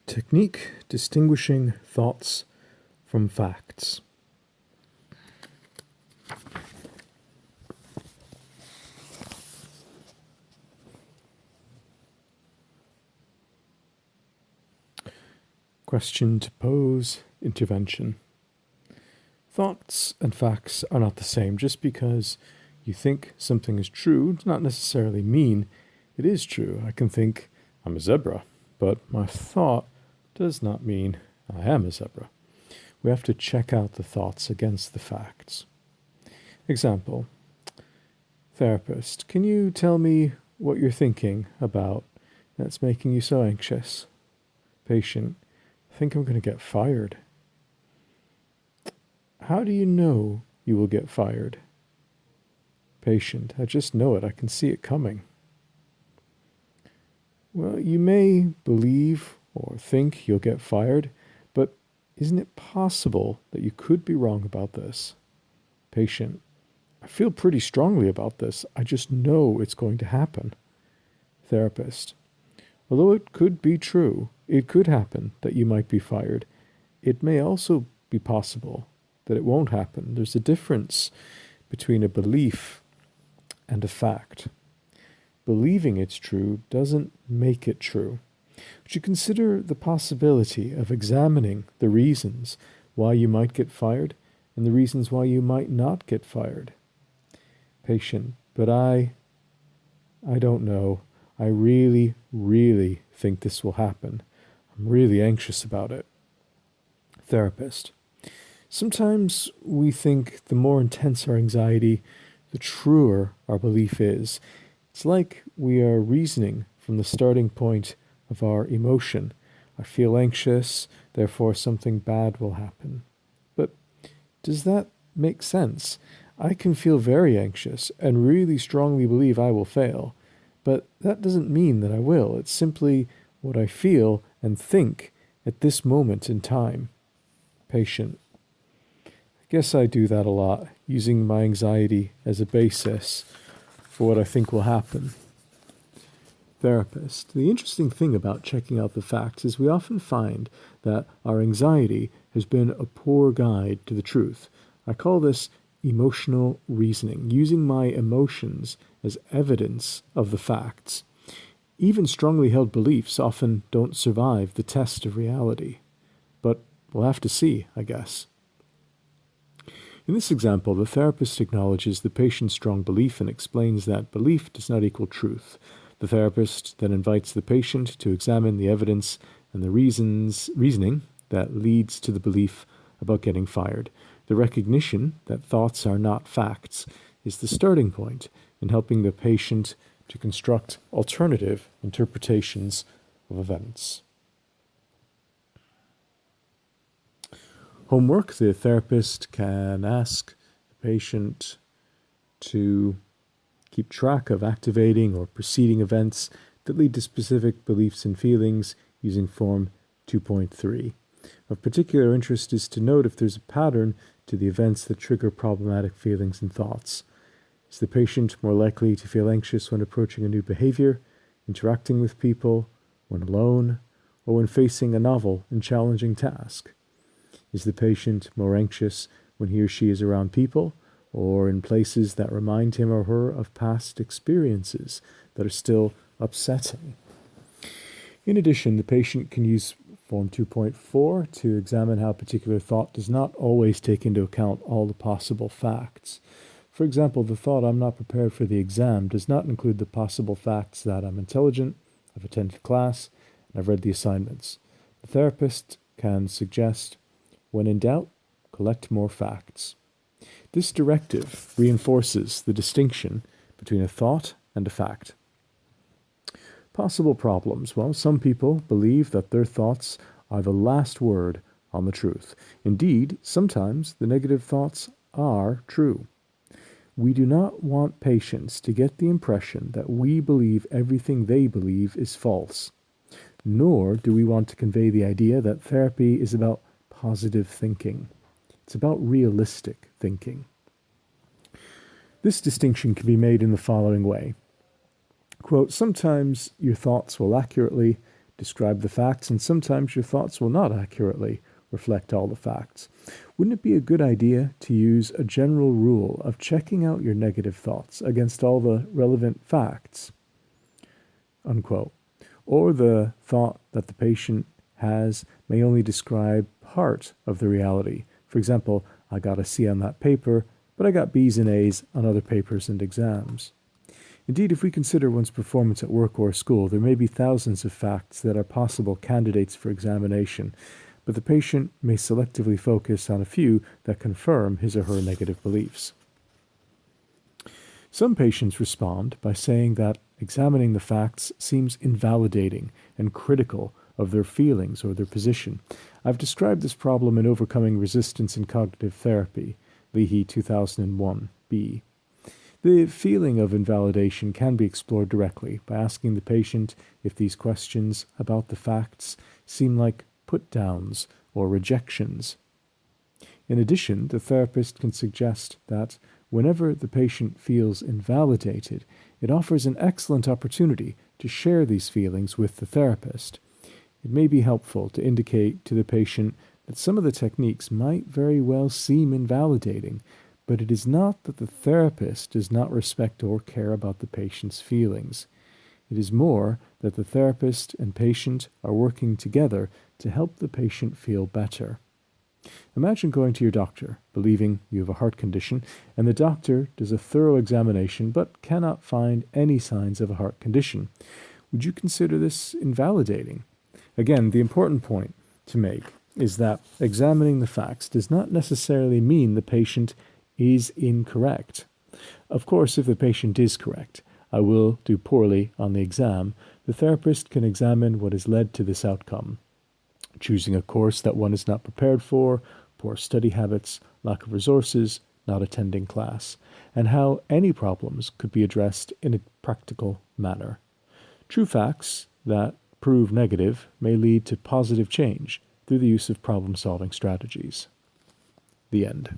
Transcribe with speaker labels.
Speaker 1: Technique distinguishing thoughts from facts. Question to pose, intervention. Thoughts and facts are not the same. Just because you think something is true does not necessarily mean it is true. I can think I'm a zebra, but my thought does not mean I am a zebra. We have to check out the thoughts against the facts. Example, therapist, can you tell me what you're thinking about that's making you so anxious? Patient, I think I'm going to get fired. How do you know you will get fired? Patient, I just know it. I can see it coming. Well, you may believe or think you'll get fired, but isn't it possible that you could be wrong about this? Patient, I feel pretty strongly about this. I just know it's going to happen. Therapist, although it could be true, it could happen that you might be fired. It may also be possible that it won't happen. There's a difference between a belief and a fact. Believing it's true doesn't make it true. Would you consider the possibility of examining the reasons why you might get fired and the reasons why you might not get fired? Patient, but I don't know. I really, really think this will happen. I'm really anxious about it. Therapist, sometimes we think the more intense our anxiety, the truer our belief is. It's like we are reasoning from the starting point of our emotion. I feel anxious, therefore something bad will happen. But does that make sense? I can feel very anxious and really strongly believe I will fail, but that doesn't mean that I will. It's simply what I feel and think at this moment in time. Patient, I guess I do that a lot, using my anxiety as a basis for what I think will happen. Therapist, the interesting thing about checking out the facts is we often find that our anxiety has been a poor guide to the truth. I call this emotional reasoning, using my emotions as evidence of the facts. Even strongly held beliefs often don't survive the test of reality. But we'll have to see, I guess. In this example, the therapist acknowledges the patient's strong belief and explains that belief does not equal truth. The therapist then invites the patient to examine the evidence and the reasoning that leads to the belief about getting fired. The recognition that thoughts are not facts is the starting point in helping the patient to construct alternative interpretations of events. Homework, the therapist can ask the patient to keep track of activating or preceding events that lead to specific beliefs and feelings using Form 2.3. Of particular interest is to note if there's a pattern to the events that trigger problematic feelings and thoughts. Is the patient more likely to feel anxious when approaching a new behavior, interacting with people, when alone, or when facing a novel and challenging task? Is the patient more anxious when he or she is around people or in places that remind him or her of past experiences that are still upsetting? In addition, the patient can use Form 2.4 to examine how a particular thought does not always take into account all the possible facts. For example, the thought I'm not prepared for the exam does not include the possible facts that I'm intelligent, I've attended class, and I've read the assignments. The therapist can suggest, when in doubt, collect more facts. This directive reinforces the distinction between a thought and a fact. Possible problems. Well, some people believe that their thoughts are the last word on the truth. Indeed, sometimes the negative thoughts are true. We do not want patients to get the impression that we believe everything they believe is false, nor do we want to convey the idea that therapy is about positive thinking. It's about realistic thinking. This distinction can be made in the following way. Quote, sometimes your thoughts will accurately describe the facts, and sometimes your thoughts will not accurately reflect all the facts. Wouldn't it be a good idea to use a general rule of checking out your negative thoughts against all the relevant facts? Unquote. Or the thought that the patient has may only describe part of the reality. For example, I got a C on that paper, but I got B's and A's on other papers and exams. Indeed, if we consider one's performance at work or school, there may be thousands of facts that are possible candidates for examination, but the patient may selectively focus on a few that confirm his or her negative beliefs. Some patients respond by saying that examining the facts seems invalidating and critical of their feelings or their position. I've described this problem in Overcoming Resistance in Cognitive Therapy, Leahy 2001b. The feeling of invalidation can be explored directly by asking the patient if these questions about the facts seem like put-downs or rejections. In addition, the therapist can suggest that whenever the patient feels invalidated, it offers an excellent opportunity to share these feelings with the therapist. It may be helpful to indicate to the patient that some of the techniques might very well seem invalidating, but it is not that the therapist does not respect or care about the patient's feelings. It is more that the therapist and patient are working together to help the patient feel better. Imagine going to your doctor, believing you have a heart condition, and the doctor does a thorough examination but cannot find any signs of a heart condition. Would you consider this invalidating? Again, the important point to make is that examining the facts does not necessarily mean the patient is incorrect. Of course, if the patient is correct, I will do poorly on the exam, the therapist can examine what has led to this outcome. Choosing a course that one is not prepared for, poor study habits, lack of resources, not attending class, and how any problems could be addressed in a practical manner. True facts that prove negative may lead to positive change through the use of problem-solving strategies. The end.